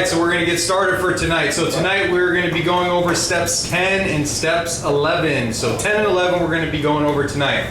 right, so we're going to get started for tonight. So tonight we're going to be going over steps 10 and steps 11. So 10 and 11 we're going to be going over tonight.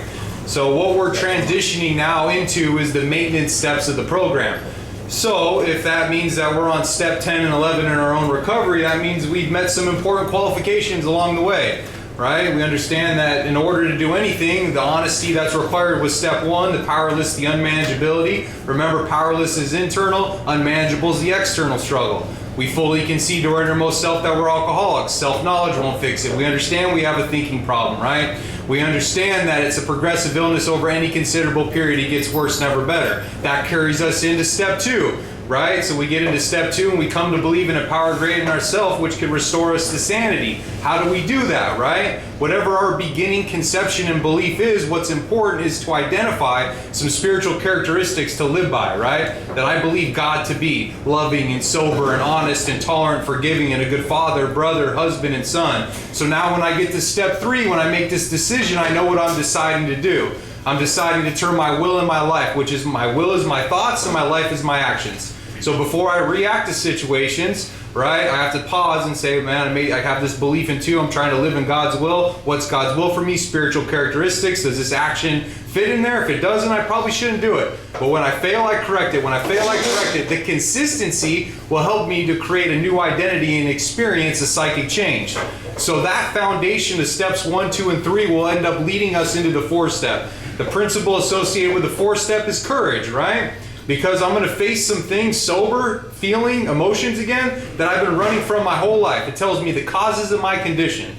So what we're transitioning now into is the maintenance steps of the program. So if that means that we're on step 10 and 11 in our own recovery, that means we've met some important qualifications along the way. Right? We understand that in order to do anything, the honesty that's required was step 1, the powerless, the unmanageability. Remember, powerless is internal, unmanageable is the external struggle. We fully concede to our innermost self that we're alcoholics. Self-knowledge won't fix it. We understand we have a thinking problem, right? We understand that it's a progressive illness over any considerable period. It gets worse, never better. That carries us into step 2. Right? So we get into step 2 and we come to believe in a power greater than ourselves which can restore us to sanity. How do we do that, right? Whatever our beginning conception and belief is, what's important is to identify some spiritual characteristics to live by, right? That I believe God to be loving and sober and honest and tolerant, forgiving, and a good father, brother, husband, and son. So now when I get to step 3, when I make this decision, I know what I'm deciding to do. I'm deciding to turn my will in my life, which is my will is my thoughts and my life is my actions. So before I react to situations, right, I have to pause and say, man, I have this belief in 2. I'm trying to live in God's will. What's God's will for me? Spiritual characteristics. Does this action fit in there? If it doesn't, I probably shouldn't do it. But when I fail, I correct it. When I fail, I correct it. The consistency will help me to create a new identity and experience a psychic change. So that foundation of steps 1, 2, and 3 will end up leading us into the 4th step. The principle associated with the 4th step is courage, right? Because I'm going to face some things, sober, feeling, emotions again, that I've been running from my whole life. It tells me the causes of my condition.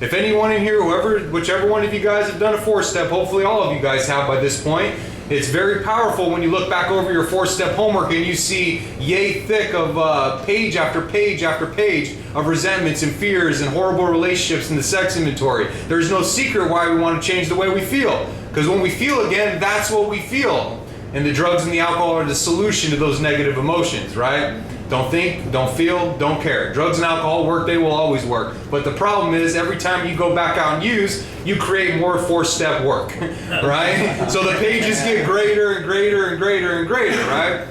If anyone in here, whichever one of you guys have done a 4th step, hopefully all of you guys have by this point, it's very powerful when you look back over your 4th step homework and you see yay thick of page after page after page of resentments and fears and horrible relationships in the sex inventory. There's no secret why we want to change the way we feel. Because when we feel again, that's what we feel. And the drugs and the alcohol are the solution to those negative emotions, right? Don't think, don't feel, don't care. Drugs and alcohol work, they will always work. But the problem is every time you go back out and use, you create more 4th-step work, right? So the pages get greater and greater and greater and greater, right?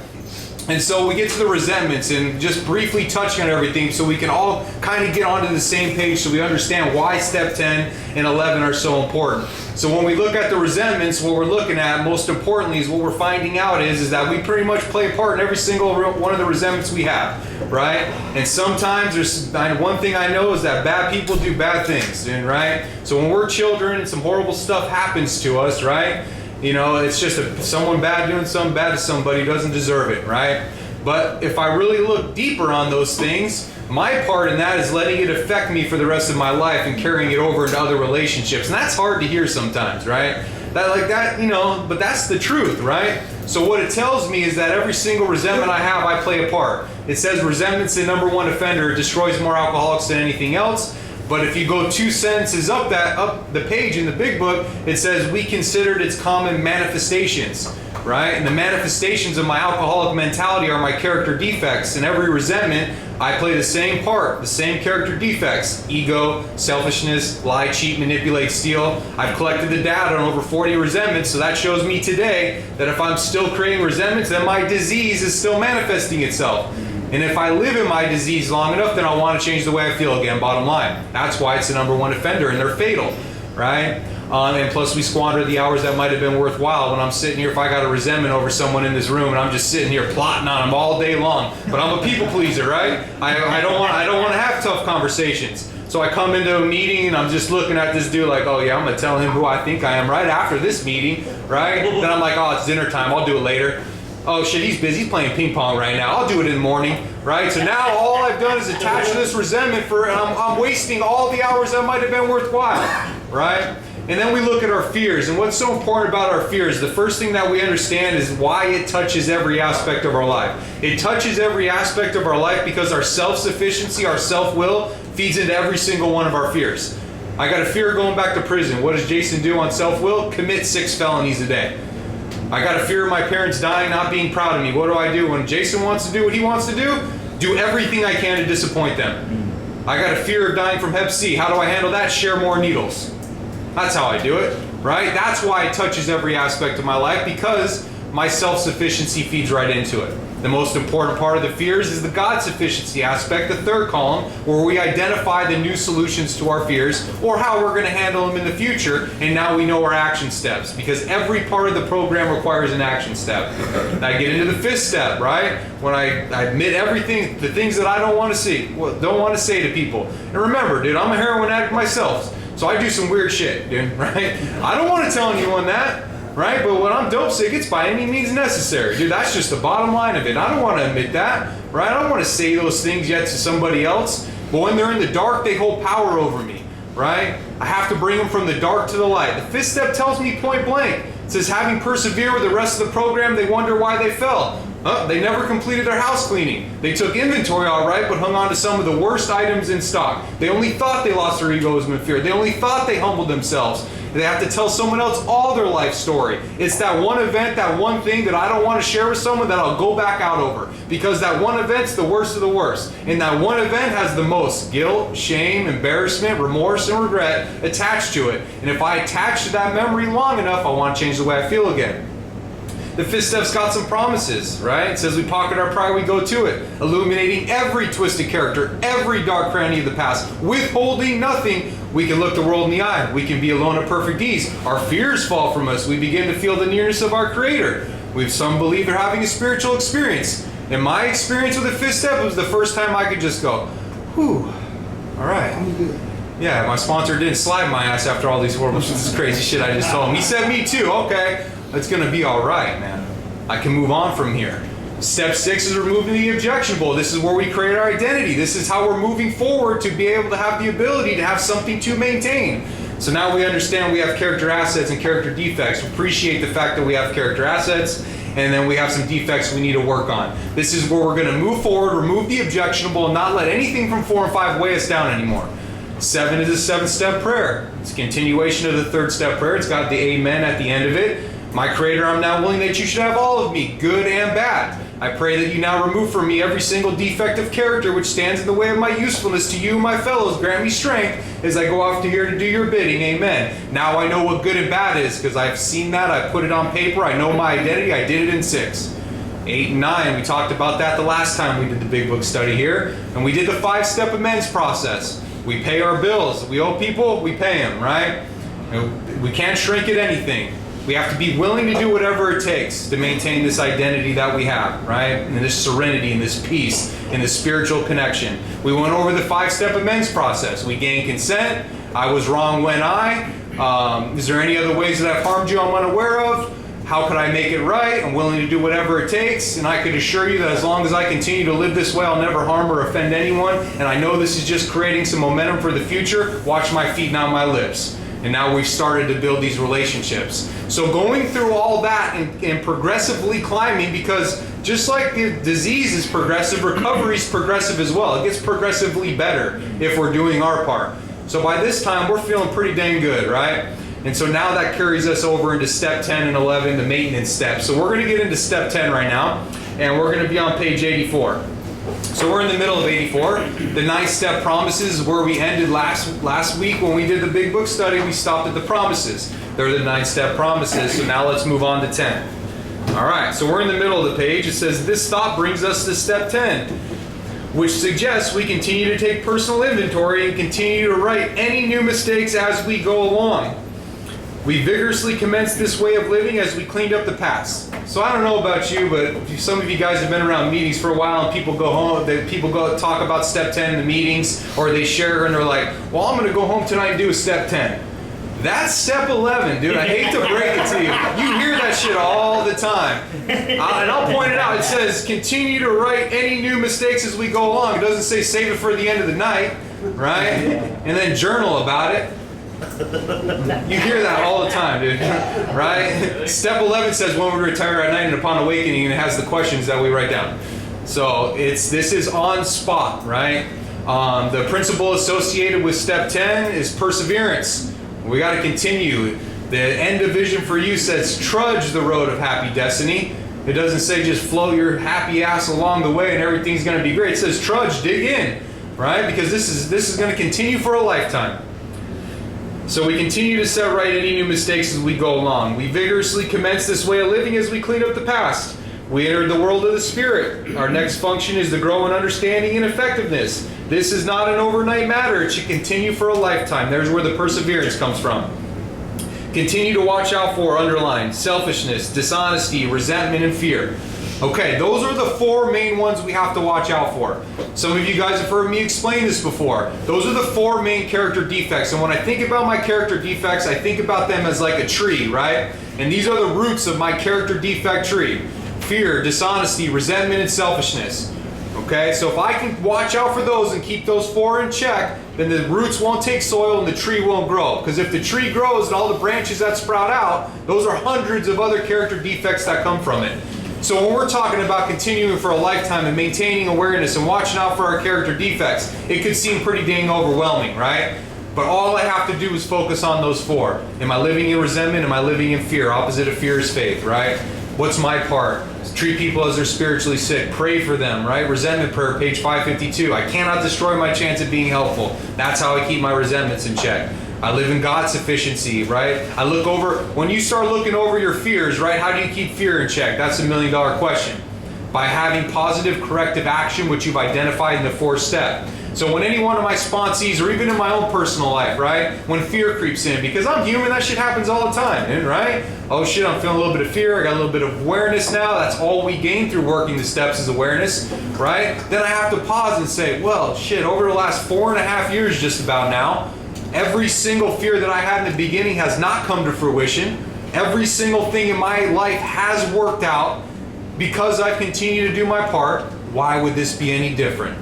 And so we get to the resentments and just briefly touching on everything so we can all kind of get onto the same page so we understand why step 10 and 11 are so important. So when we look at the resentments, what we're looking at most importantly is what we're finding out is that we pretty much play a part in every single one of the resentments we have, right? And sometimes there's one thing I know is that bad people do bad things, right? So when we're children and some horrible stuff happens to us, right? You know, it's just someone bad doing something bad to somebody doesn't deserve it, right? But if I really look deeper on those things, my part in that is letting it affect me for the rest of my life and carrying it over into other relationships. And that's hard to hear sometimes, right? But that's the truth, right? So what it tells me is that every single resentment I have, I play a part. It says resentment's the #1 offender. It destroys more alcoholics than anything else. But if you go 2 sentences up the page in the big book, it says we considered its common manifestations, right? And the manifestations of my alcoholic mentality are my character defects. In every resentment, I play the same part, the same character defects: ego, selfishness, lie, cheat, manipulate, steal. I've collected the data on over 40 resentments, so that shows me today that if I'm still creating resentments, then my disease is still manifesting itself. And if I live in my disease long enough, then I'll want to change the way I feel again, bottom line. That's why it's the #1 offender, and they're fatal, right? And plus we squander the hours that might have been worthwhile when I'm sitting here, if I got a resentment over someone in this room and I'm just sitting here plotting on them all day long. But I'm a people pleaser, right? I don't want to have tough conversations. So I come into a meeting and I'm just looking at this dude like, oh yeah, I'm going to tell him who I think I am right after this meeting, right? Then I'm like, oh, it's dinner time, I'll do it later. Oh shit, he's busy, he's playing ping pong right now, I'll do it in the morning, right? So now all I've done is attach to this resentment and I'm wasting all the hours that might have been worthwhile, right? And then we look at our fears, and what's so important about our fears, the first thing that we understand is why it touches every aspect of our life. It touches every aspect of our life because our self-sufficiency, our self-will feeds into every single one of our fears. I got a fear of going back to prison. What does Jason do on self-will? Commit 6 felonies a day. I got a fear of my parents dying, not being proud of me. What do I do when Jason wants to do what he wants to do? Do everything I can to disappoint them. I got a fear of dying from Hep C. How do I handle that? Share more needles. That's how I do it, right? That's why it touches every aspect of my life, because my self-sufficiency feeds right into it. The most important part of the fears is the God sufficiency aspect, the third column, where we identify the new solutions to our fears or how we're going to handle them in the future, and now we know our action steps, because every part of the program requires an action step. I get into the fifth step, right? When I admit everything, the things that I don't want to see, don't want to say to people. And remember, dude, I'm a heroin addict myself, so I do some weird shit, dude, right? I don't want to tell anyone that. Right? But when I'm dope sick, it's by any means necessary. Dude, that's just the bottom line of it. I don't want to admit that. Right? I don't want to say those things yet to somebody else. But when they're in the dark, they hold power over me. Right? I have to bring them from the dark to the light. The fifth step tells me point blank. It says, having persevered with the rest of the program, they wonder why they fell. They never completed their house cleaning. They took inventory all right, but hung on to some of the worst items in stock. They only thought they lost their egoism and fear. They only thought they humbled themselves. They have to tell someone else all their life story. It's that one event, that one thing that I don't want to share with someone that I'll go back out over. Because that one event's the worst of the worst. And that one event has the most guilt, shame, embarrassment, remorse, and regret attached to it. And if I attach to that memory long enough, I want to change the way I feel again. The fifth step's got some promises, right? It says we pocket our pride, we go to it. Illuminating every twisted character, every dark cranny of the past, withholding nothing. We can look the world in the eye. We can be alone at perfect ease. Our fears fall from us. We begin to feel the nearness of our Creator. Some believe they're having a spiritual experience. In my experience with the fifth step, it was the first time I could just go, whew, all right. Yeah, my sponsor didn't slide my ass after all these horrible, this crazy shit I just told him. He said, me too, okay. It's going to be all right, man. I can move on from here. Step 6 is removing the objectionable. This is where we create our identity. This is how we're moving forward to be able to have the ability to have something to maintain. So now we understand we have character assets and character defects. Appreciate the fact that we have character assets, and then we have some defects we need to work on. This is where we're going to move forward, remove the objectionable, and not let anything from 4 and 5 weigh us down anymore. 7 is a 7-step prayer. It's a continuation of the 3rd step prayer. It's got the amen at the end of it. My Creator, I'm now willing that you should have all of me, good and bad. I pray that you now remove from me every single defect of character which stands in the way of my usefulness to you and my fellows. Grant me strength as I go off to here to do your bidding. Amen. Now I know what good and bad is because I've seen that. I put it on paper. I know my identity. I did it in 6. 8 and 9, we talked about that the last time we did the big book study here. And we did the 5-step amends process. We pay our bills. We owe people, we pay them, right? We can't shrink at anything. We have to be willing to do whatever it takes to maintain this identity that we have, right? And this serenity and this peace and this spiritual connection. We went over the 5-step amends process. We gained consent. I was wrong when is there any other ways that I've harmed you I'm unaware of? How could I make it right? I'm willing to do whatever it takes. And I could assure you that as long as I continue to live this way, I'll never harm or offend anyone. And I know this is just creating some momentum for the future. Watch my feet, not my lips. And now we've started to build these relationships. So going through all that and progressively climbing, because just like the disease is progressive, recovery is progressive as well. It gets progressively better if we're doing our part. So by this time, we're feeling pretty dang good, right? And so now that carries us over into step 10 and 11, the maintenance steps. So we're going to get into step 10 right now, and we're going to be on page 84. So we're in the middle of 84. The 9th step promises is where we ended last week when we did the big book study. We stopped at the promises. They're the 9 step promises. So now let's move on to 10. All right, so we're in the middle of the page. It says this thought brings us to step 10, which suggests we continue to take personal inventory and continue to right any new mistakes as we go along. We vigorously commenced this way of living as we cleaned up the past. So I don't know about you, but some of you guys have been around meetings for a while and people go home, people go talk about step 10 in the meetings, or they share and they're like, well, I'm going to go home tonight and do a step 10. That's step 11, dude. I hate to break it to you. You hear that shit all the time. And I'll point it out. It says continue to right any new mistakes as we go along. It doesn't say save it for the end of the night, right? And then journal about it. You hear that all the time, dude, right? Step 11 says when we retire at night and upon awakening, and it has the questions that we write down. So this is on spot, right? The principle associated with step 10 is perseverance. We got to continue. The end of vision for you says trudge the road of happy destiny. It doesn't say just flow your happy ass along the way and everything's going to be great. It says trudge, dig in, right? Because this is going to continue for a lifetime. So we continue to set right any new mistakes as we go along. We vigorously commence this way of living as we clean up the past. We entered the world of the Spirit. Our next function is to grow in understanding and effectiveness. This is not an overnight matter. It should continue for a lifetime. There's where the perseverance comes from. Continue to watch out for, underline, selfishness, dishonesty, resentment, and fear. Okay, those are the 4 main ones we have to watch out for. Some of you guys have heard me explain this before. Those are the 4 main character defects. And when I think about my character defects, I think about them as like a tree, right? And these are the roots of my character defect tree. Fear, dishonesty, resentment, and selfishness. Okay, so if I can watch out for those and keep those 4 in check, then the roots won't take soil and the tree won't grow. Because if the tree grows and all the branches that sprout out, those are hundreds of other character defects that come from it. So when we're talking about continuing for a lifetime and maintaining awareness and watching out for our character defects, it could seem pretty dang overwhelming, right? But all I have to do is focus on those 4. Am I living in resentment? Am I living in fear? Opposite of fear is faith, right? What's my part? Treat people as they're spiritually sick. Pray for them, right? Resentment prayer, page 552. I cannot destroy my chance of being helpful. That's how I keep my resentments in check. I live in God's sufficiency, right? I look over, when you start looking over your fears, right? How do you keep fear in check? That's a $1 million question. By having positive corrective action, which you've identified in the 4th step. So when any one of my sponsees, or even in my own personal life, right? When fear creeps in, because I'm human, that shit happens all the time, right? Oh shit, I'm feeling a little bit of fear, I got a little bit of awareness now. That's all we gain through working the steps is awareness, right? Then I have to pause and say, well, shit, over the last 4.5 years just about now, every single fear that I had in the beginning has not come to fruition. Every single thing in my life has worked out because I continue to do my part. Why would this be any different?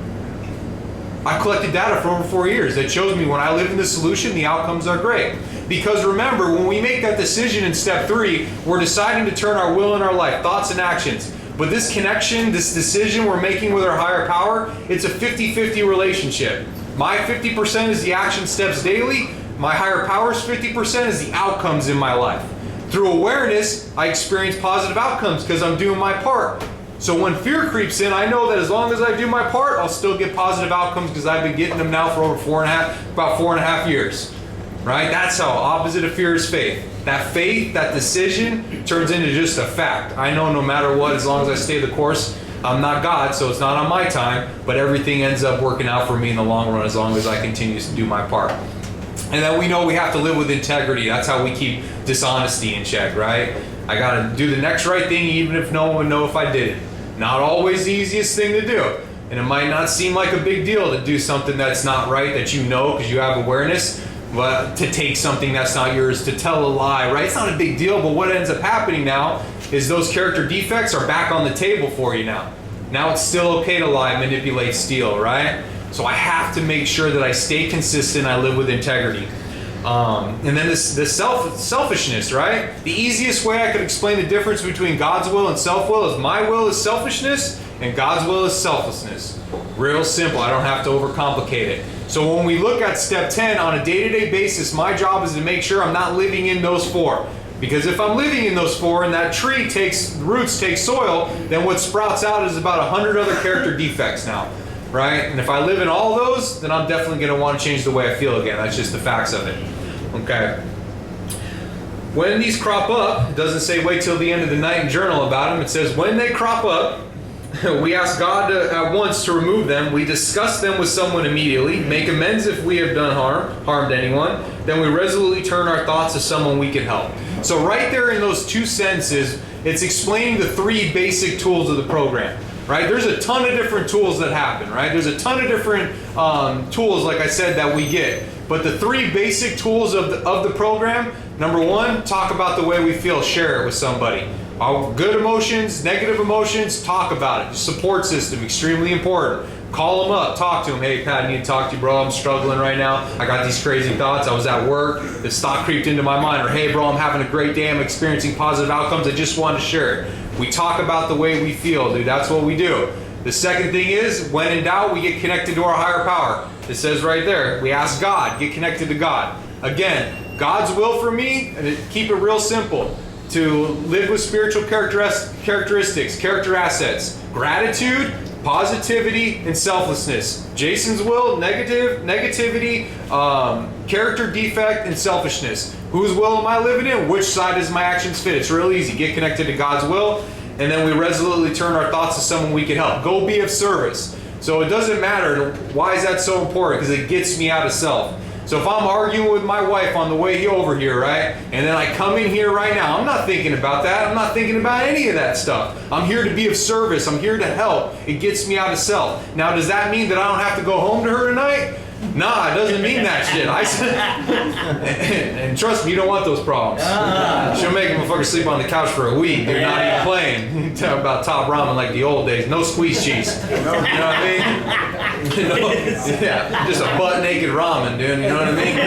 I collected data for over 4 years that shows me when I live in the solution, the outcomes are great. Because remember, when we make that decision in step 3, we're deciding to turn our will and our life, thoughts and actions. But this connection, this decision we're making with our higher power, it's a 50-50 relationship. My 50% is the action steps daily. My higher power's 50% is the outcomes in my life. Through awareness, I experience positive outcomes because I'm doing my part. So when fear creeps in, I know that as long as I do my part, I'll still get positive outcomes because I've been getting them now for over about 4.5 years. Right? That's how opposite of fear is faith. That faith, that decision turns into just a fact. I know no matter what, as long as I stay the course, I'm not God, so it's not on my time, but everything ends up working out for me in the long run as long as I continue to do my part. And then we know we have to live with integrity. That's how we keep dishonesty in check, right? I gotta do the next right thing even if no one would know if I did it. Not always the easiest thing to do. And it might not seem like a big deal to do something that's not right, that you know because you have awareness, but to take something that's not yours, to tell a lie, right? It's not a big deal, but what ends up happening now is those character defects are back on the table for you now. Now it's still okay to lie, manipulate, steal, right? So I have to make sure that I stay consistent, I live with integrity. And then this selfishness, right? The easiest way I could explain the difference between God's will and self-will is my will is selfishness and God's will is selflessness. Real simple, I don't have to overcomplicate it. So when we look at step 10 on a day-to-day basis, my job is to make sure I'm not living in those 4. Because if I'm living in those 4 and that tree roots take soil, then what sprouts out is about 100 other character defects now. Right? And if I live in all those, then I'm definitely going to want to change the way I feel again. That's just the facts of it. Okay. When these crop up, it doesn't say wait till the end of the night and journal about them. It says when they crop up, we ask God at once to remove them. We discuss them with someone immediately, make amends if we have done harmed anyone. Then we resolutely turn our thoughts to someone we can help. So right there in those 2 sentences, it's explaining the 3 basic tools of the program. Right? There's a ton of different tools that happen, right? There's a ton of different tools, like I said, that we get. But the 3 basic tools of the program, number 1, talk about the way we feel, share it with somebody. Good emotions, negative emotions, talk about it. Support system, extremely important. Call them up, talk to them. Hey, Pat, I need to talk to you, bro. I'm struggling right now. I got these crazy thoughts. I was at work. This thought creeped into my mind. Or, hey, bro, I'm having a great day. I'm experiencing positive outcomes. I just wanted to share it. We talk about the way we feel, dude. That's what we do. The second thing is, when in doubt, we get connected to our higher power. It says right there, we ask God, get connected to God. Again, God's will for me, and keep it real simple, to live with spiritual characteristics, character assets, gratitude, positivity, and selflessness. Jason's will, negativity, character defect, and selfishness. Whose will am I living in? Which side does my actions fit? It's real easy. Get connected to God's will. and then we resolutely turn our thoughts to someone we can help. Go be of service. So it doesn't matter. Why is that so important? Because it gets me out of self. So if I'm arguing with my wife on the way over here, right, and then I come in here right now, I'm not thinking about that. I'm not thinking about any of that stuff. I'm here to be of service. I'm here to help. It gets me out of self. Now, does that mean that I don't have to go home to her tonight? Nah, it doesn't mean that shit. And trust me, you don't want those problems. She'll make a motherfucker sleep on the couch for a week. They're not even playing. Talk about top ramen like the old days. No squeeze cheese. You know what I mean? Yeah, just a butt naked ramen, dude. You know what I mean?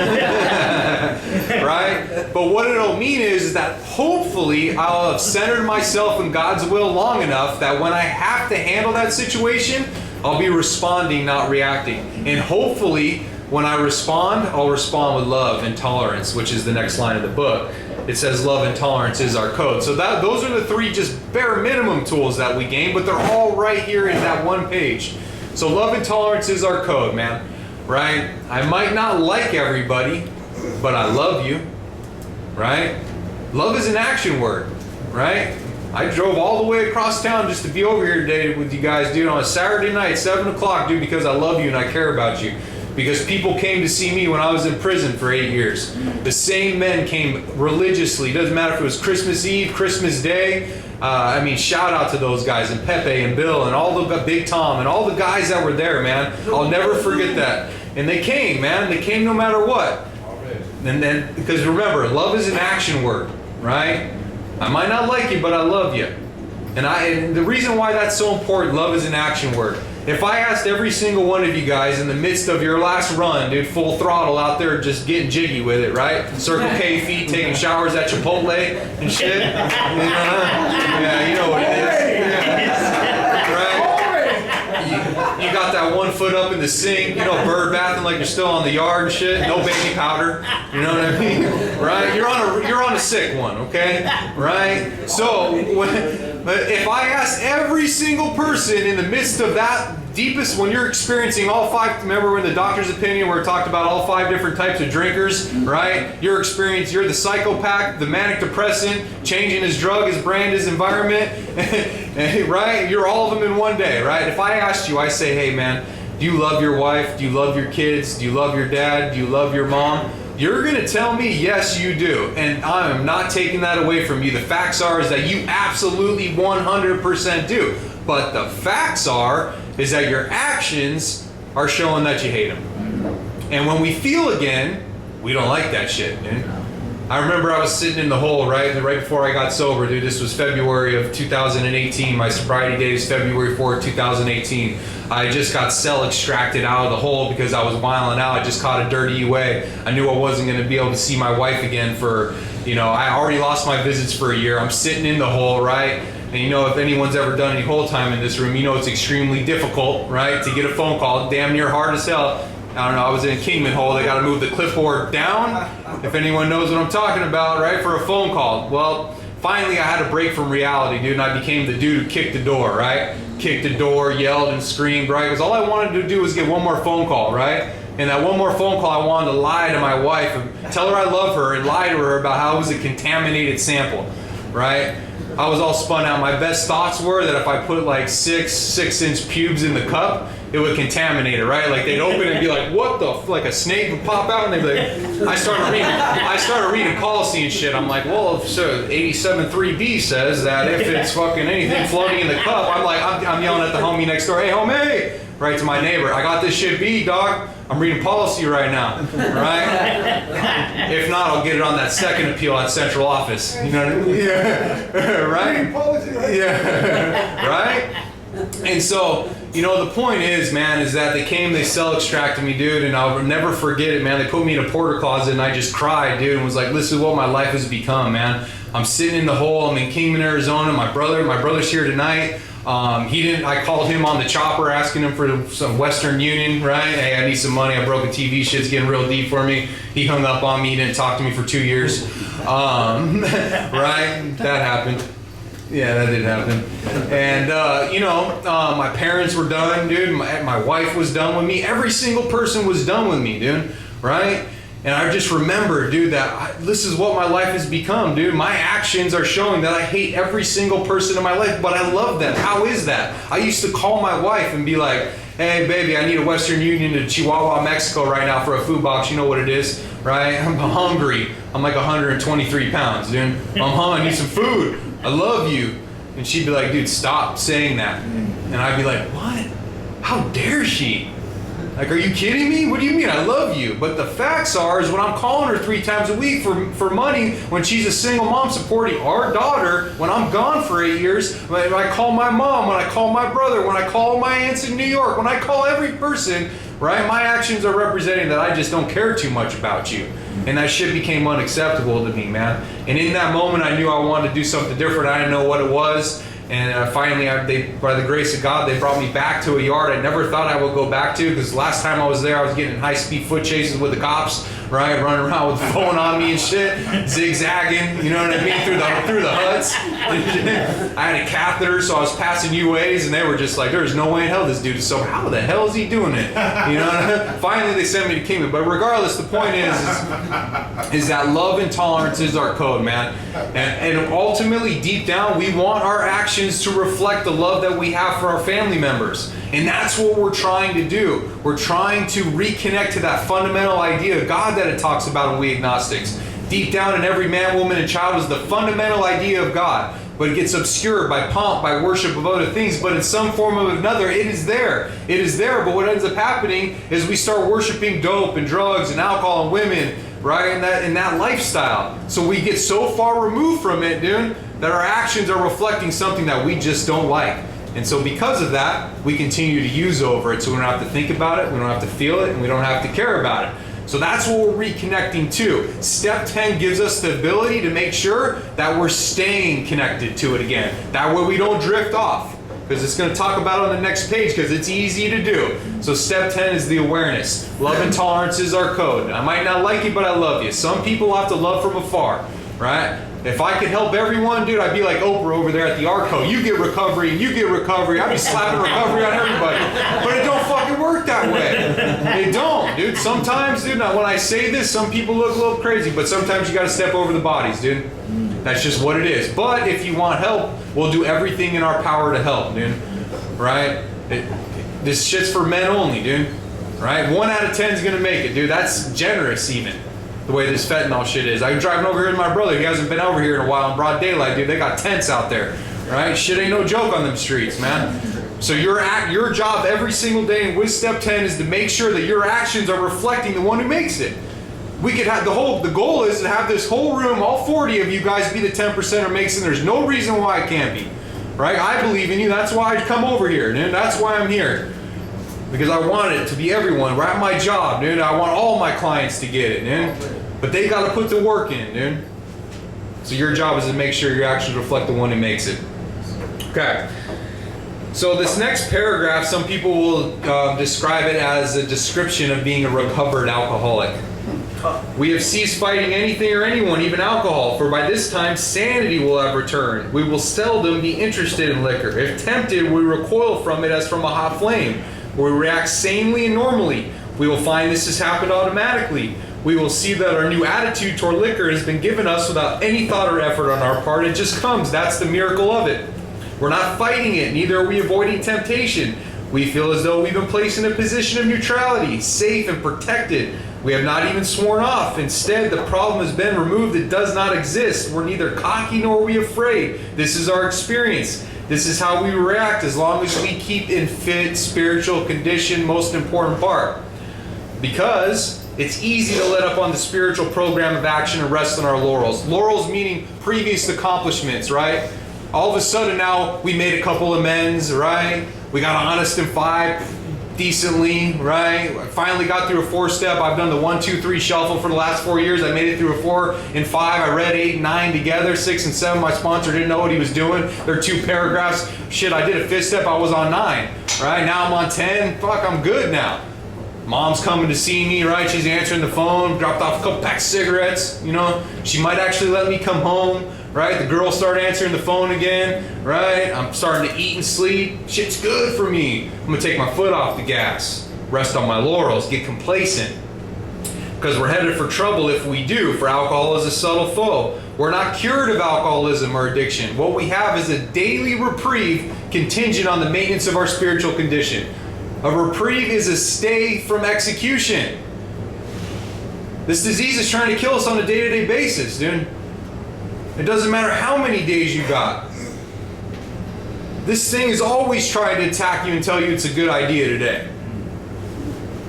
Right? But what it'll mean is that hopefully I'll have centered myself in God's will long enough that when I have to handle that situation, I'll be responding, not reacting. And hopefully, when I respond, I'll respond with love and tolerance, which is the next line of the book. It says love and tolerance is our code. So those are the three just bare minimum tools that we gain, but they're all right here in that one page. So love and tolerance is our code, man. Right? I might not like everybody, but I love you. Right? Love is an action word. Right? I drove all the way across town just to be over here today with you guys, dude, on a Saturday night, 7 o'clock, dude, because I love you and I care about you. Because people came to see me when I was in prison for 8 years. The same men came religiously. Doesn't matter if it was Christmas Eve, Christmas Day. I mean, shout out to those guys, and Pepe and Bill and all the Big Tom and all the guys that were there, man. I'll never forget that. And they came, man. They came no matter what. And then, because remember, love is an action word, right? I might not like you, but I love you. And the reason why that's so important, love is an action word. If I asked every single one of you guys in the midst of your last run, dude, full throttle out there just getting jiggy with it, right? Circle K feet, taking showers at Chipotle and shit. Yeah, you know what it is. Yeah. Right? You got that one foot up in the sink, you know, bird bathing like you're still on the yard and shit. No baby powder. You know what I mean? Right? You're on a sick one, okay? Right? So if I ask every single person in the midst of that deepest, when you're experiencing all five, remember in the doctor's opinion where it talked about all 5 different types of drinkers, right? You're the psychopath, the manic depressant, changing his drug, his brand, his environment, right? You're all of them in one day, right? If I asked you, I say, hey man, do you love your wife? Do you love your kids? Do you love your dad? Do you love your mom? You're going to tell me, yes, you do. And I am not taking that away from you. The facts are is that you absolutely 100% do. But the facts is that your actions are showing that you hate them. And when we feel again, we don't like that shit, dude. I remember I was sitting in the hole, right before I got sober, dude. This was February of 2018. My sobriety date is February 4th, 2018. I just got cell extracted out of the hole because I was wilding out. I just caught a dirty UA. I knew I wasn't going to be able to see my wife again for, I already lost my visits for a year. I'm sitting in the hole, right? And if anyone's ever done any hole time in this room, it's extremely difficult, right? To get a phone call, damn near hard as hell. I don't know, I was in Kingman Hole, they gotta move the clipboard down, if anyone knows what I'm talking about, right, for a phone call. Well, finally I had a break from reality, dude, and I became the dude who kicked the door, right? Kicked the door, yelled and screamed, right? Because all I wanted to do was get one more phone call, right? And that one more phone call, I wanted to lie to my wife and tell her I love her and lie to her about how it was a contaminated sample, right? I was all spun out. My best thoughts were that if I put like 6-inch pubes in the cup, it would contaminate it, right? Like they'd open it and be like, what the like a snake would pop out, and they'd be like, I started reading policy and shit. I'm like, well, so 87.3B says that if it's fucking anything floating in the cup, I'm yelling at the homie next door, hey homie, right, to my neighbor, I got this shit beat, dog. I'm reading policy right now, right? If not, I'll get it on that second appeal at central office. You know what I mean? Yeah, right? Yeah, right? And so, the point is, man, is that they cell extracted me, dude, and I'll never forget it, man. They put me in a porter closet and I just cried, dude, and was like, this is what my life has become, man. I'm sitting in the hole, I'm in Kingman, Arizona. My brother's here tonight. I called him on the chopper asking him for some Western Union, right? Hey, I need some money. I broke a TV. Shit's getting real deep for me. He hung up on me. He didn't talk to me for 2 years. Right? That happened. Yeah, that did happen. And, my parents were done, dude. My wife was done with me. Every single person was done with me, dude. Right? And I just remember, dude, that this is what my life has become, dude. My actions are showing that I hate every single person in my life, but I love them. How is that? I used to call my wife and be like, hey, baby, I need a Western Union to Chihuahua, Mexico right now for a food box. You know what it is, right? I'm hungry. I'm like 123 pounds, dude. I'm hungry. I need some food. I love you. And she'd be like, dude, stop saying that. And I'd be like, what? How dare she? Like, are you kidding me? What do you mean? I love you. But the facts are, is when I'm calling her 3 times a week for money, when she's a single mom supporting our daughter, when I'm gone for 8 years, when I call my mom, when I call my brother, when I call my aunts in New York, when I call every person, right? My actions are representing that I just don't care too much about you. And that shit became unacceptable to me, man. And in that moment, I knew I wanted to do something different. I didn't know what it was. And finally, by the grace of God, they brought me back to a yard I never thought I would go back to, because last time I was there, I was getting in high-speed foot chases with the cops, right? Running around with the phone on me and shit, zigzagging, you know what I mean, through the huts. I had a catheter, so I was passing UAs, and they were just like, there's no way in hell this dude is so, how the hell is he doing it? You know? Finally, they sent me to Kingman. But regardless, the point is that love and tolerance is our code, man. And ultimately, deep down, we want our actions to reflect the love that we have for our family members. And that's what we're trying to do. We're trying to reconnect to that fundamental idea of God that it talks about in We Agnostics. Deep down in every man, woman, and child is the fundamental idea of God. But it gets obscured by pomp, by worship of other things. But in some form or another, it is there. It is there. But what ends up happening is we start worshiping dope and drugs and alcohol and women, right? In that lifestyle. So we get so far removed from it, dude, that our actions are reflecting something that we just don't like. And so because of that, we continue to use over it. So we don't have to think about it, we don't have to feel it, and we don't have to care about it. So that's what we're reconnecting to. Step 10 gives us the ability to make sure that we're staying connected to it again. That way we don't drift off. Because it's going to talk about it on the next page, because it's easy to do. So step 10 is the awareness. Love and tolerance is our code. I might not like you, but I love you. Some people have to love from afar, right? If I could help everyone, dude, I'd be like Oprah over there at the Arco. You get recovery, and you get recovery. I'd be slapping recovery on everybody. But it don't fucking work that way. It don't, dude. Sometimes, dude, when I say this, some people look a little crazy, but sometimes you got to step over the bodies, dude. That's just what it is. But if you want help, we'll do everything in our power to help, dude. Right? This shit's for men only, dude. Right? 1 out of 10 is going to make it, dude. That's generous, even. The way this fentanyl shit is. I'm driving over here with my brother. He hasn't been over here in a while in broad daylight, dude. They got tents out there, right? Shit ain't no joke on them streets, man. So your job every single day with step 10 is to make sure that your actions are reflecting the one who makes it. We could have the goal is to have this whole room, all 40 of you guys, be the 10% or makes it. There's no reason why I can't be, right? I believe in you. That's why I come over here, dude. That's why I'm here. Because I want it to be everyone. Right? My job, dude. I want all my clients to get it, dude. But they got to put the work in, dude. So your job is to make sure your actions reflect the one who makes it. Okay. So this next paragraph, some people will describe it as a description of being a recovered alcoholic. We have ceased fighting anything or anyone, even alcohol, for by this time sanity will have returned. We will seldom be interested in liquor. If tempted, we recoil from it as from a hot flame. We react sanely and normally. We will find this has happened automatically. We will see that our new attitude toward liquor has been given us without any thought or effort on our part. It just comes. That's the miracle of it. We're not fighting it, neither are we avoiding temptation. We feel as though we've been placed in a position of neutrality, safe and protected. We have not even sworn off. Instead, the problem has been removed. It does not exist. We're neither cocky nor are we afraid. This is our experience. This is how we react as long as we keep in fit spiritual condition, most important part. Because it's easy to let up on the spiritual program of action and rest on our laurels. Laurels meaning previous accomplishments, right? All of a sudden now we made a couple amends, right? We got honest in 5 decently, right? I finally got through a 4-step. I've done the 1, 2, 3 shuffle for the last 4 years. I made it through a 4 and 5. I read 8 and 9 together. 6 and 7, my sponsor didn't know what he was doing. There are 2 paragraphs. Shit, I did a 5th step. I was on 9, right? Now I'm on 10. Fuck, I'm good now. Mom's coming to see me, right? She's answering the phone, dropped off a couple packs of cigarettes, you know. She might actually let me come home, right? The girls start answering the phone again, right? I'm starting to eat and sleep. Shit's good for me. I'm gonna take my foot off the gas, rest on my laurels, get complacent. because we're headed for trouble if we do, for alcohol is a subtle foe. We're not cured of alcoholism or addiction. What we have is a daily reprieve contingent on the maintenance of our spiritual condition. A reprieve is a stay from execution. This disease is trying to kill us on a day-to-day basis, dude. It doesn't matter how many days you got. This thing is always trying to attack you and tell you it's a good idea today.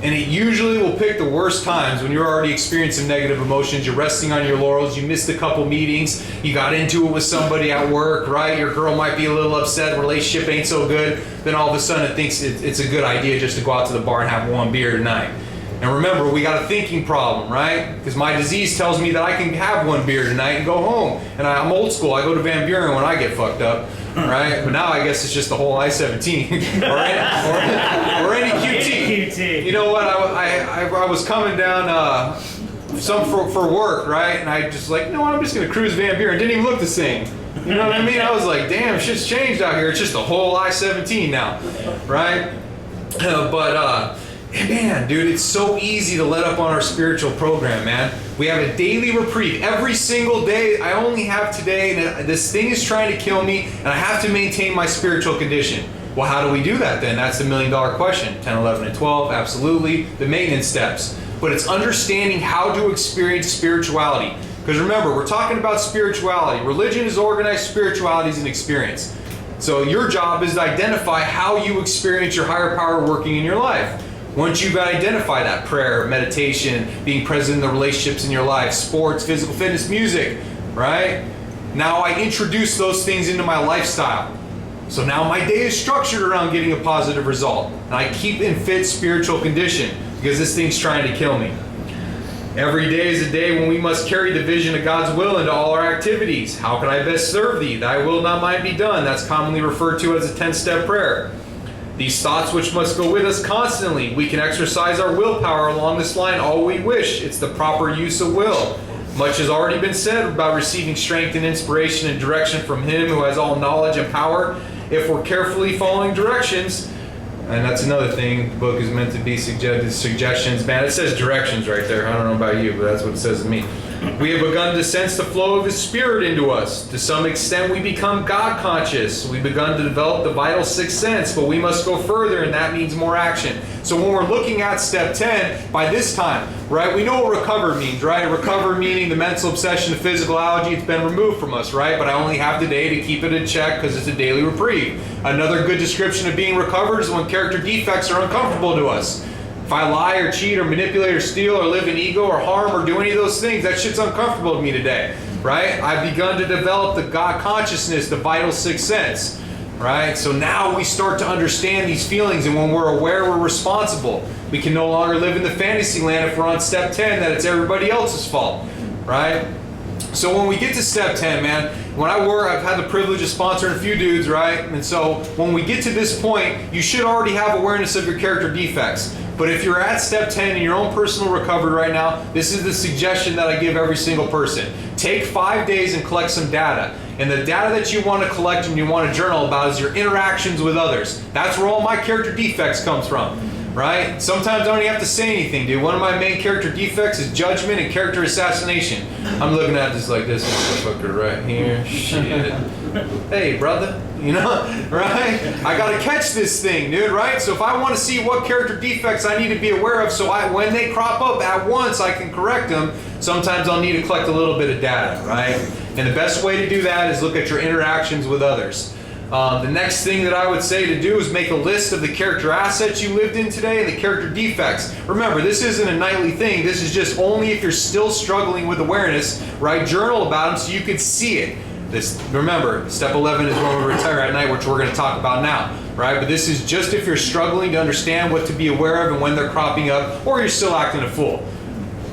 And it usually will pick the worst times when you're already experiencing negative emotions, you're resting on your laurels, you missed a couple meetings, you got into it with somebody at work, right? Your girl might be a little upset, the relationship ain't so good, then all of a sudden it thinks it's a good idea just to go out to the bar and have one beer tonight. And remember, we got a thinking problem, right? Because my disease tells me that I can have one beer tonight and go home. And I'm old school, I go to Van Buren when I get fucked up, right? But now I guess it's just the whole I-17 or any QT. You know what, I was coming down for work, right? And I just like, no, I'm just going to cruise Van Buren. Didn't even look the same. You know what I mean? I was like, damn, shit's changed out here. It's just the whole I-17 now, right? Man, dude, it's so easy to let up on our spiritual program, man. We have a daily reprieve. Every single day, I only have today, and this thing is trying to kill me, and I have to maintain my spiritual condition. Well, how do we do that then? That's the million-dollar question. 10, 11, and 12, absolutely. The maintenance steps. But it's understanding how to experience spirituality. Because remember, we're talking about spirituality. Religion is organized, spirituality is an experience. So your job is to identify how you experience your higher power working in your life. Once you've identified that, prayer, meditation, being present in the relationships in your life, sports, physical fitness, music, right? Now I introduce those things into my lifestyle. So now my day is structured around getting a positive result. And I keep in fit spiritual condition because this thing's trying to kill me. Every day is a day when we must carry the vision of God's will into all our activities. How can I best serve thee? Thy will, not mine, be done. That's commonly referred to as a 10-step prayer. These thoughts which must go with us constantly. We can exercise our willpower along this line all we wish. It's the proper use of will. Much has already been said about receiving strength and inspiration and direction from Him who has all knowledge and power. If we're carefully following directions, and that's another thing, the book is meant to be suggestions. Man, it says directions right there. I don't know about you, but that's what it says to me. We have begun to sense the flow of His Spirit into us. To some extent, we become God conscious. We've begun to develop the vital sixth sense, but we must go further, and that means more action. So when we're looking at step 10, by this time, right, we know what recover means, right? Recover meaning the mental obsession, the physical allergy, it's been removed from us, right? But I only have today to keep it in check because it's a daily reprieve. Another good description of being recovered is when character defects are uncomfortable to us. If I lie or cheat or manipulate or steal or live in ego or harm or do any of those things, that shit's uncomfortable to me today, right? I've begun to develop the God consciousness, the vital sixth sense, right? So now we start to understand these feelings, and when we're aware, we're responsible. We can no longer live in the fantasy land if we're on step 10 that it's everybody else's fault, right? So when we get to step 10, man, when I work, I've had the privilege of sponsoring a few dudes, right? And so when we get to this point, you should already have awareness of your character defects. But if you're at step 10 in your own personal recovery right now, this is the suggestion that I give every single person. Take 5 days and collect some data. And the data that you want to collect and you want to journal about is your interactions with others. That's where all my character defects comes from, right? Sometimes I don't even have to say anything, dude. One of my main character defects is judgment and character assassination. I'm looking at this like this motherfucker right here. Shit. Hey, brother. You know, right? I gotta catch this thing, dude, right? So if I want to see what character defects I need to be aware of, so when they crop up at once, I can correct them, sometimes I'll need to collect a little bit of data, right? And the best way to do that is look at your interactions with others. The next thing that I would say to do is make a list of the character assets you lived in today and the character defects. Remember, this isn't a nightly thing. This is just only if you're still struggling with awareness, right? Journal about them so you can see it. Remember, step 11 is when we retire at night, which we're going to talk about now, right? But this is just if you're struggling to understand what to be aware of and when they're cropping up, or you're still acting a fool.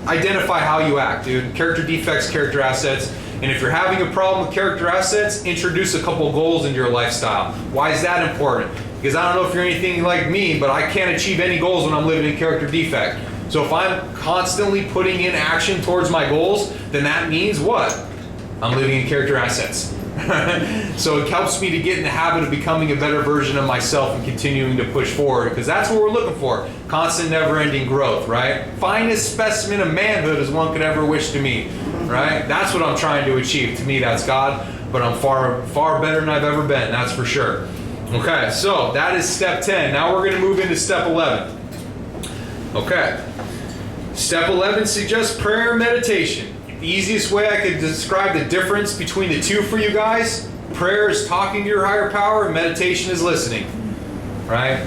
Identify how you act, dude. Character defects, character assets. And if you're having a problem with character assets, introduce a couple goals into your lifestyle. Why is that important? Because I don't know if you're anything like me, but I can't achieve any goals when I'm living in character defect. So if I'm constantly putting in action towards my goals, then that means what? I'm living in character assets. So it helps me to get in the habit of becoming a better version of myself and continuing to push forward, because that's what we're looking for. Constant, never-ending growth, right? Finest specimen of manhood as one could ever wish to meet, right? That's what I'm trying to achieve. To me, that's God, but I'm far, far better than I've ever been, that's for sure. Okay, so that is step 10. Now we're going to move into step 11. Okay. Step 11 suggests prayer and meditation. The easiest way I could describe the difference between the two for you guys: prayer is talking to your higher power, and meditation is listening. Right?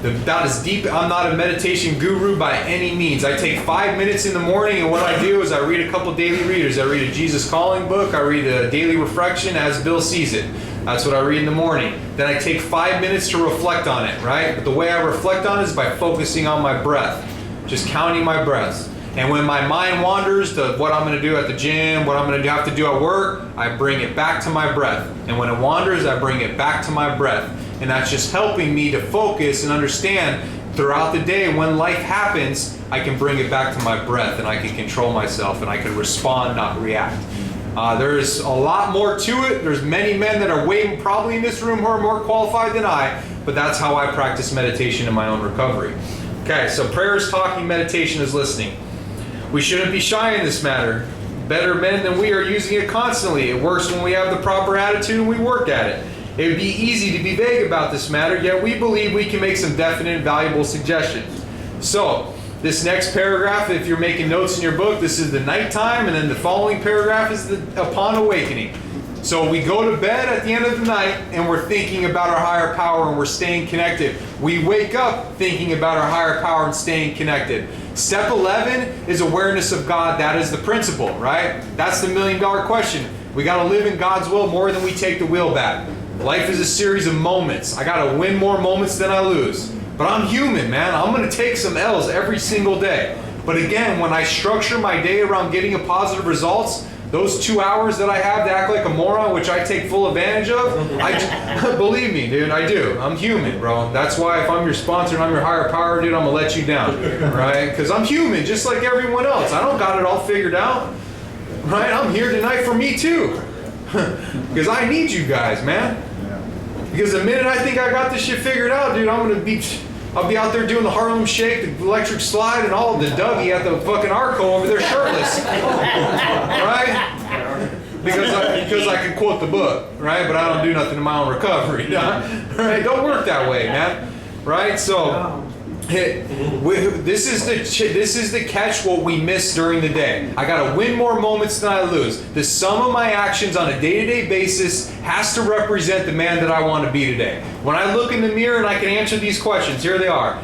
That is deep. I'm not a meditation guru by any means. I take 5 minutes in the morning, and what I do is I read a couple daily readers. I read a Jesus Calling book. I read a daily reflection as Bill sees it. That's what I read in the morning. Then I take 5 minutes to reflect on it, right? But the way I reflect on it is by focusing on my breath. Just counting my breaths. And when my mind wanders to what I'm going to do at the gym, what I'm going to have to do at work, I bring it back to my breath. And when it wanders, I bring it back to my breath. And that's just helping me to focus and understand throughout the day when life happens, I can bring it back to my breath and I can control myself and I can respond, not react. There's a lot more to it. There's many men that are probably in this room who are more qualified than I, but that's how I practice meditation in my own recovery. Okay, so prayer is talking, meditation is listening. We shouldn't be shy in this matter. Better men than we are using it constantly. It works when we have the proper attitude and we work at it. It would be easy to be vague about this matter, yet we believe we can make some definite and valuable suggestions. So, this next paragraph, if you're making notes in your book, this is the nighttime, and then the following paragraph is the upon awakening. So we go to bed at the end of the night and we're thinking about our higher power and we're staying connected. We wake up thinking about our higher power and staying connected. Step 11 is awareness of God. That is the principle, right? That's the $1 million question. We got to live in God's will more than we take the wheel back. Life is a series of moments. I got to win more moments than I lose. But I'm human, man. I'm going to take some L's every single day. But again, when I structure my day around getting a positive results, those 2 hours that I have to act like a moron, which I take full advantage of, believe me, dude, I do. I'm human, bro. That's why if I'm your sponsor and I'm your higher power, dude, I'm going to let you down, right? Because I'm human, just like everyone else. I don't got it all figured out, right? I'm here tonight for me, too. Because I need you guys, man. Because the minute I think I got this shit figured out, dude, I'll be out there doing the Harlem Shake, the electric slide, and all of the Dougie at the fucking Arco over there shirtless. Right? Because I can quote the book, right? But I don't do nothing in my own recovery. Right? Don't work that way, man. Right? So this is the catch what we miss during the day. I gotta win more moments than I lose. The sum of my actions on a day-to-day basis has to represent the man that I want to be today. When I look in the mirror and I can answer these questions, here they are.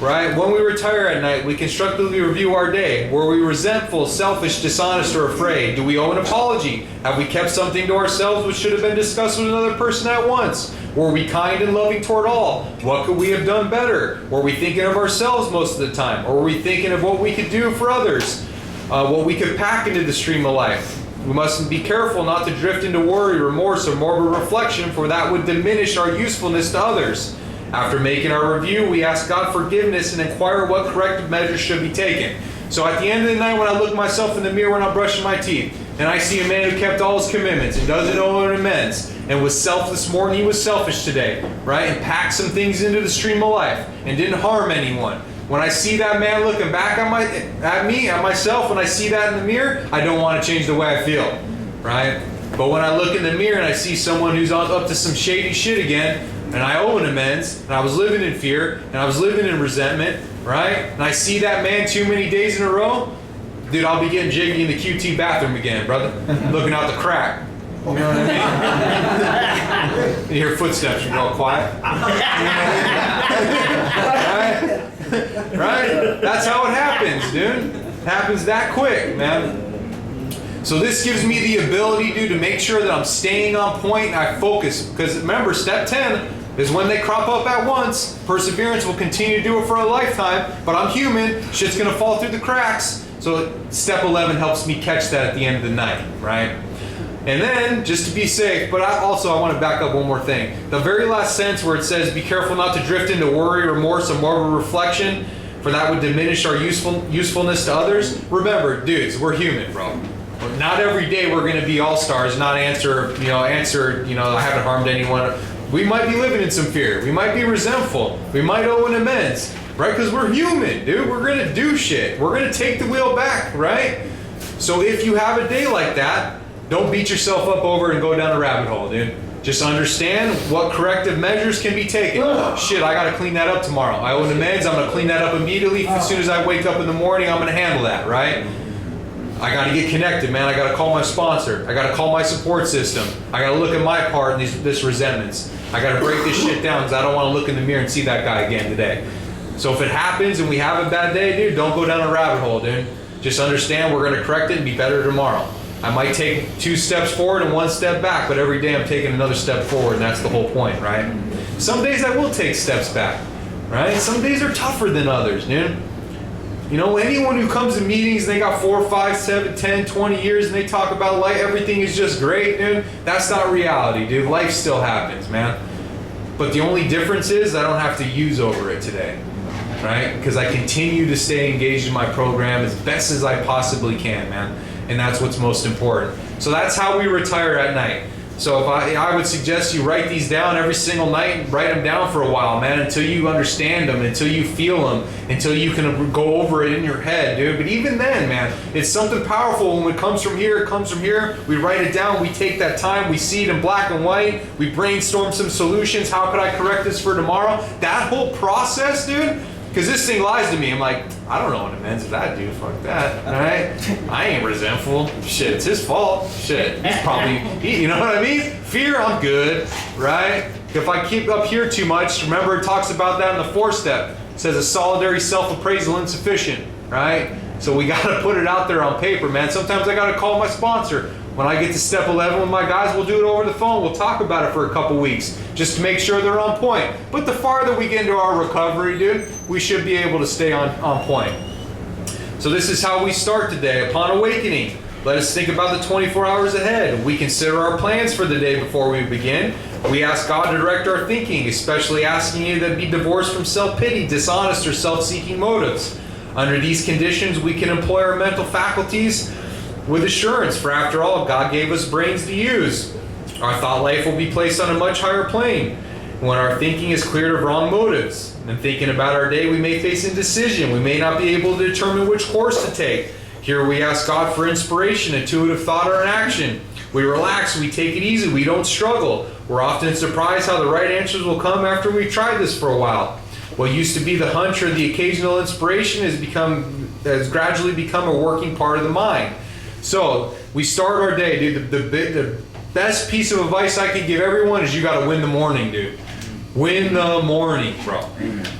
Right? When we retire at night, we constructively review our day. Were we resentful, selfish, dishonest, or afraid? Do we owe an apology? Have we kept something to ourselves which should have been discussed with another person at once? Were we kind and loving toward all? What could we have done better? Were we thinking of ourselves most of the time? Or were we thinking of what we could do for others? What we could pack into the stream of life? We must be careful not to drift into worry, remorse, or morbid reflection, for that would diminish our usefulness to others. After making our review, we ask God forgiveness and inquire what corrective measures should be taken. So at the end of the night, when I look myself in the mirror when I'm brushing my teeth, and I see a man who kept all his commitments and doesn't owe an amends, and was selfless more than he was selfish today, right? And packed some things into the stream of life and didn't harm anyone. When I see that man looking back at myself, when I see that in the mirror, I don't want to change the way I feel, right? But when I look in the mirror and I see someone who's up to some shady shit again, and I owe an amends, and I was living in fear, and I was living in resentment, right? And I see that man too many days in a row, dude, I'll be getting jiggy in the QT bathroom again, brother. Looking out the crack. You know what I mean? You hear footsteps, you're all quiet. Right? That's how it happens, dude. It happens that quick, man. So this gives me the ability, dude, to make sure that I'm staying on point and I focus. Because remember, step 10 is when they crop up at once. Perseverance will continue to do it for a lifetime, but I'm human. Shit's going to fall through the cracks. So step 11 helps me catch that at the end of the night, right? And then, just to be safe, but I want to back up one more thing. The very last sentence where it says, be careful not to drift into worry, remorse, or morbid reflection, for that would diminish our usefulness to others. Remember, dudes, we're human, bro. Not every day we're going to be all-stars, not answer, I haven't harmed anyone. We might be living in some fear. We might be resentful. We might owe an amends, right? Because we're human, dude. We're going to do shit. We're going to take the wheel back, right? So if you have a day like that, don't beat yourself up over and go down a rabbit hole, dude. Just understand what corrective measures can be taken. Shit, I got to clean that up tomorrow. I owe an amends. I'm going to clean that up immediately. As soon as I wake up in the morning, I'm going to handle that, right? I got to get connected, man. I got to call my sponsor. I got to call my support system. I got to look at my part in this resentments. I got to break this shit down because I don't want to look in the mirror and see that guy again today. So if it happens and we have a bad day, dude, don't go down a rabbit hole, dude. Just understand we're going to correct it and be better tomorrow. I might take 2 steps forward and 1 step back, but every day I'm taking another step forward, and that's the whole point, right? Some days I will take steps back, right? Some days are tougher than others, dude. Anyone who comes to meetings and they got 4, 5, 7, 10, 20 years and they talk about life, everything is just great, dude. That's not reality, dude. Life still happens, man. But the only difference is I don't have to use over it today, right? Because I continue to stay engaged in my program as best as I possibly can, man. And that's what's most important. So that's how we retire at night. So if I would suggest you write these down every single night and write them down for a while, man, until you understand them, until you feel them, until you can go over it in your head, dude. But even then, man, it's something powerful. When it comes from here, it comes from here. We write it down. We take that time. We see it in black and white. We brainstorm some solutions. How could I correct this for tomorrow? That whole process, dude, because this thing lies to me. I'm like, I don't know what amends with that dude. Fuck that. All right? I ain't resentful. Shit, it's his fault. Shit, he's probably, you know what I mean? Fear, I'm good, right? If I keep up here too much, remember it talks about that in the 4th step. It says a solitary self-appraisal insufficient, right? So we got to put it out there on paper, man. Sometimes I got to call my sponsor. When I get to step 11 with my guys, we'll do it over the phone. We'll talk about it for a couple weeks just to make sure they're on point. But the farther we get into our recovery, dude, we should be able to stay on point. So this is how we start today. Upon awakening, let us think about the 24 hours ahead. We consider our plans for the day before we begin. We ask God to direct our thinking, especially asking you to be divorced from self-pity, dishonest, or self-seeking motives. Under these conditions, we can employ our mental faculties with assurance, for after all, God gave us brains to use. Our thought life will be placed on a much higher plane when our thinking is cleared of wrong motives. In thinking about our day, we may face indecision. We may not be able to determine which course to take. Here we ask God for inspiration, intuitive thought, or an action. We relax, we take it easy, we don't struggle. We're often surprised how the right answers will come after we've tried this for a while. What used to be the hunch or the occasional inspiration has gradually become a working part of the mind. So we start our day, dude. The best piece of advice I can give everyone is you got to win the morning, dude. Win the morning, bro.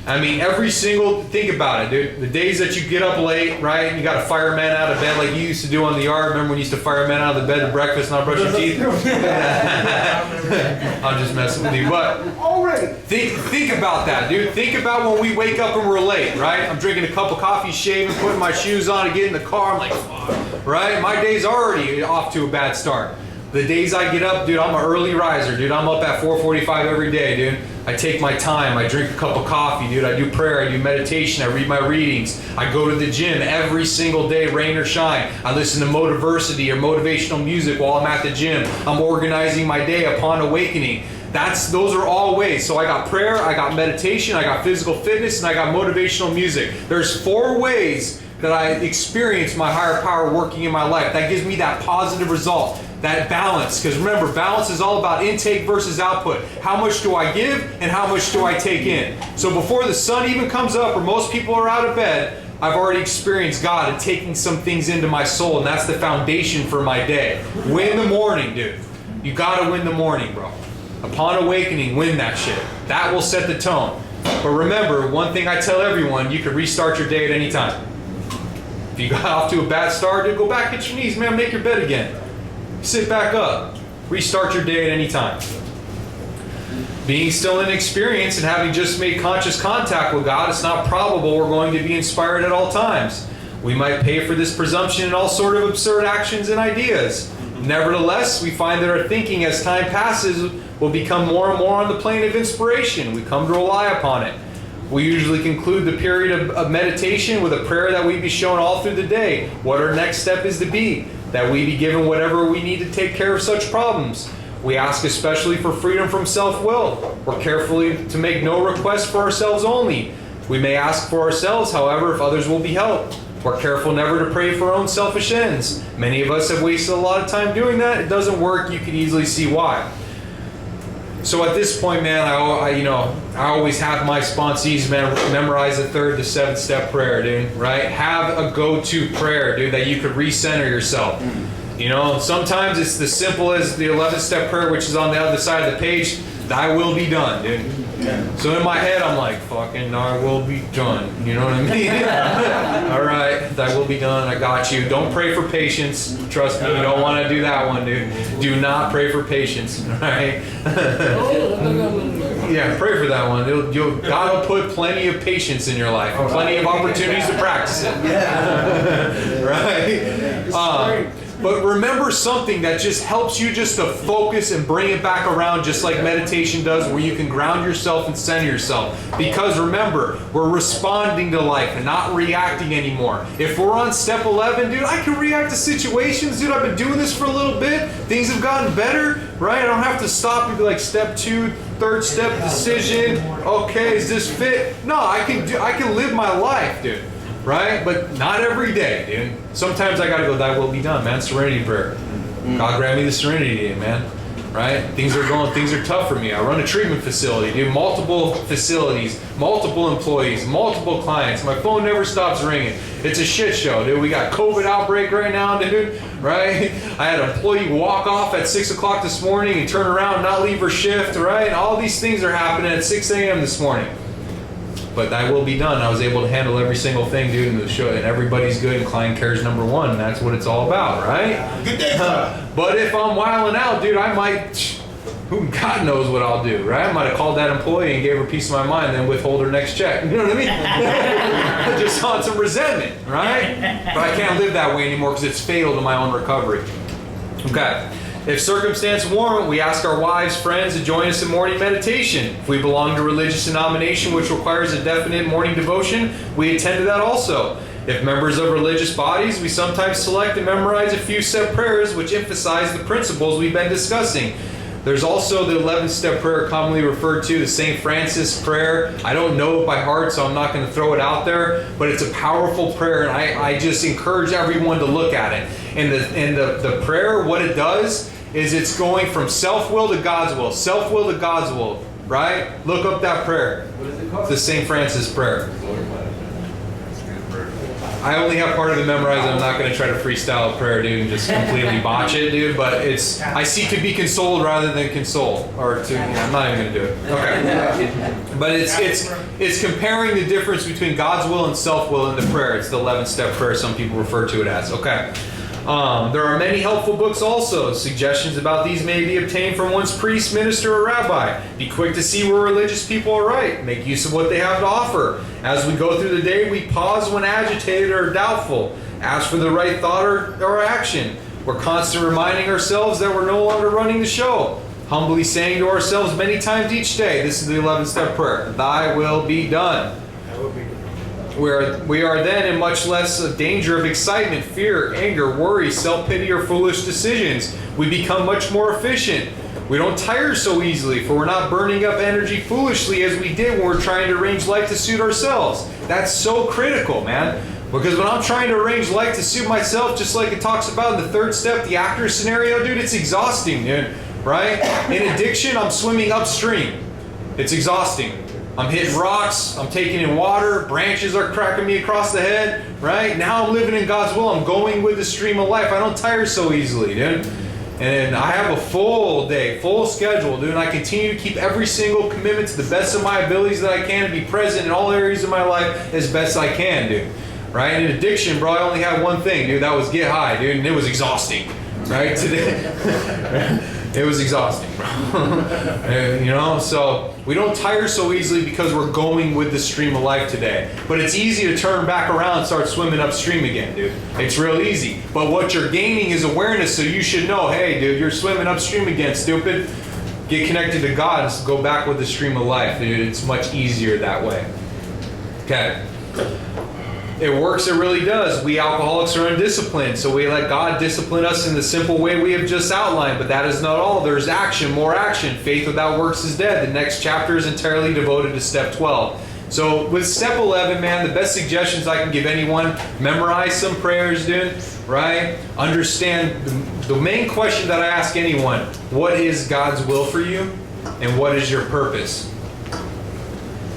I mean, think about it, dude. The days that you get up late, right? You got to fire men out of bed like you used to do on the yard. Remember when you used to fire men out of the bed to breakfast and not brush your teeth? I'm just messing with you. But think about that, dude. Think about when we wake up and we're late, right? I'm drinking a cup of coffee, shaving, putting my shoes on, and get in the car. I'm like, fuck, right? My day's already off to a bad start. The days I get up, dude, I'm an early riser, dude. I'm up at 4:45 every day, dude. I take my time. I drink a cup of coffee, dude. I do prayer. I do meditation. I read my readings. I go to the gym every single day, rain or shine. I listen to Motiversity or motivational music while I'm at the gym. I'm organizing my day upon awakening. Those are all ways. So I got prayer, I got meditation, I got physical fitness, and I got motivational music. There's 4 ways that I experience my higher power working in my life. That gives me that positive result. That balance, because remember, balance is all about intake versus output. How much do I give and how much do I take in? So before the sun even comes up or most people are out of bed, I've already experienced God and taking some things into my soul, and that's the foundation for my day. Win the morning, dude. You gotta win the morning, bro. Upon awakening, win that shit. That will set the tone. But remember, one thing I tell everyone, you can restart your day at any time. If you got off to a bad start, dude, go back, hit your knees, man, make your bed again. Sit back up. Restart your day at any time. Being still inexperienced and having just made conscious contact with God, it's not probable we're going to be inspired at all times. We might pay for this presumption in all sort of absurd actions and ideas. Nevertheless, we find that our thinking as time passes will become more and more on the plane of inspiration. We come to rely upon it. We usually conclude the period of meditation with a prayer that we be shown all through the day. What our next step is to be. that we be given whatever we need to take care of such problems. We ask especially for freedom from self-will. We're carefully to make no request for ourselves only. We may ask for ourselves, however, if others will be helped. We're careful never to pray for our own selfish ends. Many of us have wasted a lot of time doing that. It doesn't work. You can easily see why. So at this point, man, I always have my sponsees, man, memorize the 3rd to 7th step prayer, dude, right? Have a go-to prayer, dude, that you could recenter yourself. You know, sometimes it's as simple as the 11th step prayer, which is on the other side of the page. Thy will be done, dude. Yeah. So in my head, I'm like, fucking, thy will be done. You know what I mean? All right, thy will be done. I got you. Don't pray for patience. Trust me, you don't want to do that one, dude. Do not pray for patience, all right? Yeah, pray for that one. God will put plenty of patience in your life, plenty of opportunities to practice it. Right? But remember something that just helps you just to focus and bring it back around, just like meditation does, where you can ground yourself and center yourself. Because remember, we're responding to life and not reacting anymore. If we're on step 11, dude, I can react to situations. Dude, I've been doing this for a little bit. Things have gotten better, right? I don't have to stop and be like step 2, 3rd step decision. Okay, is this fit? No, I can live my life, dude. Right? But not every day, dude. Sometimes I gotta go, thy will be done, man. Serenity prayer. God grant me the serenity, man. Right? Things are tough for me. I run a treatment facility, dude. Multiple facilities, multiple employees, multiple clients. My phone never stops ringing. It's a shit show, dude. We got COVID outbreak right now, dude. Right? I had an employee walk off at 6 o'clock this morning and turn around and not leave her shift, right? And all these things are happening at 6 a.m. this morning. But thy will be done. I was able to handle every single thing, dude, in the show, and everybody's good, and client cares #1. And that's what it's all about, right? Good day, but if I'm wilding out, dude, I might, God knows what I'll do, right? I might have called that employee and gave her peace of my mind, then withhold her next check. You know what I mean? Just on some resentment, right? But I can't live that way anymore because it's fatal to my own recovery. Okay. If circumstance warrant, we ask our wives, friends to join us in morning meditation. If we belong to a religious denomination which requires a definite morning devotion, we attend to that also. If members of religious bodies, we sometimes select and memorize a few set prayers which emphasize the principles we've been discussing. There's also the 11th step prayer, commonly referred to, the St. Francis prayer. I don't know it by heart, so I'm not going to throw it out there, but it's a powerful prayer, and I just encourage everyone to look at it. And the prayer, what it does is it's going from self-will to God's will. Self-will to God's will, right? Look up that prayer. What is it called? The St. Francis prayer. I only have part of it memorized. I'm not going to try to freestyle a prayer, dude, and just completely botch it, dude. But it's, I seek to be consoled rather than console. Or to, I'm not even going to do it. Okay. But it's comparing the difference between God's will and self-will in the prayer. It's the 11th step prayer, some people refer to it as. Okay. There are many helpful books also. Suggestions about these may be obtained from one's priest, minister, or rabbi. Be quick to see where religious people are right. Make use of what they have to offer. As we go through the day, we pause when agitated or doubtful. Ask for the right thought or action. We're constantly reminding ourselves that we're no longer running the show. Humbly saying to ourselves many times each day, this is the 11th step prayer, thy will be done. We are then in much less danger of excitement, fear, anger, worry, self-pity, or foolish decisions. We become much more efficient. We don't tire so easily, for we're not burning up energy foolishly as we did when we're trying to arrange life to suit ourselves. That's so critical, man. Because when I'm trying to arrange life to suit myself, just like it talks about in the 3rd step, the actor scenario, dude, it's exhausting, dude, right? In addiction, I'm swimming upstream. It's exhausting. I'm hitting rocks, I'm taking in water, branches are cracking me across the head, right? Now I'm living in God's will, I'm going with the stream of life. I don't tire so easily, dude. And I have a full day, full schedule, dude, and I continue to keep every single commitment to the best of my abilities that I can and be present in all areas of my life as best I can, dude. Right? In addiction, bro, I only had one thing, dude, that was get high, dude, and it was exhausting, right? Today. It was exhausting, bro. You know, so we don't tire so easily because we're going with the stream of life today. But it's easy to turn back around and start swimming upstream again, dude. It's real easy. But what you're gaining is awareness, so you should know, hey, dude, you're swimming upstream again, stupid. Get connected to God and go back with the stream of life, dude. It's much easier that way. Okay. It works, it really does. We alcoholics are undisciplined, so we let God discipline us in the simple way we have just outlined, but that is not all. There's action, more action. Faith without works is dead. The next chapter is entirely devoted to step 12. So with step 11, man, the best suggestions I can give anyone, memorize some prayers, dude, right? Understand the main question that I ask anyone, what is God's will for you and what is your purpose?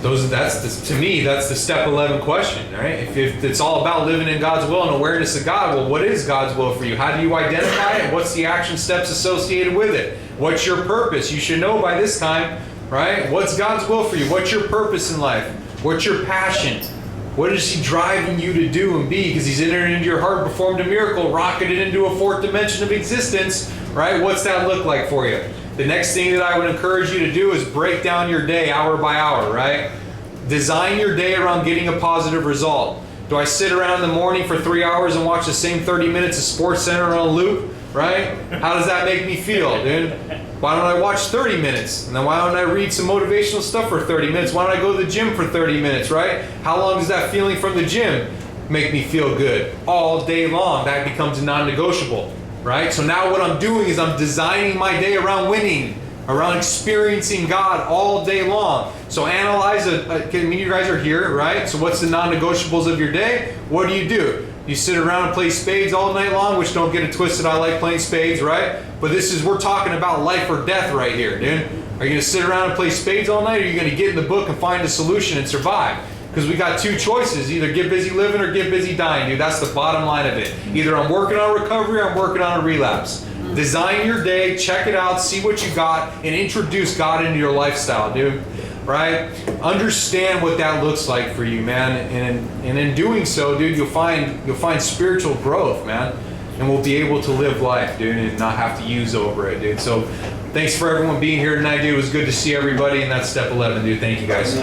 To me, that's the step 11 question, right? If it's all about living in God's will and awareness of God, well, what is God's will for you? How do you identify it? What's the action steps associated with it? What's your purpose? You should know by this time, right? What's God's will for you? What's your purpose in life? What's your passion? What is He driving you to do and be? Because He's entered into your heart, performed a miracle, rocketed into a fourth dimension of existence, right? What's that look like for you? The next thing that I would encourage you to do is break down your day hour by hour, right? Design your day around getting a positive result. Do I sit around in the morning for 3 hours and watch the same 30 minutes of Sports Center on a loop, right? How does that make me feel, dude? Why don't I watch 30 minutes? And then why don't I read some motivational stuff for 30 minutes? Why don't I go to the gym for 30 minutes, right? How long does that feeling from the gym make me feel good? All day long. That becomes a non-negotiable, right? So now what I'm doing is I'm designing my day around winning, around experiencing God all day long. So analyze you guys are here, right? So what's the non-negotiables of your day? What do? You sit around and play spades all night long, which don't get it twisted, I like playing spades, right? But we're talking about life or death right here, dude. Are you gonna sit around and play spades all night, or are you gonna get in the book and find a solution and survive? Because we got two choices, either get busy living or get busy dying, dude. That's the bottom line of it. Either I'm working on recovery or I'm working on a relapse. Design your day, check it out, see what you got, and introduce God into your lifestyle, dude. Right? Understand what that looks like for you, man. And in doing so, dude, you'll find spiritual growth, man. And we'll be able to live life, dude, and not have to use over it, dude. So thanks for everyone being here tonight, dude. It was good to see everybody, and that's step 11, dude. Thank you, guys.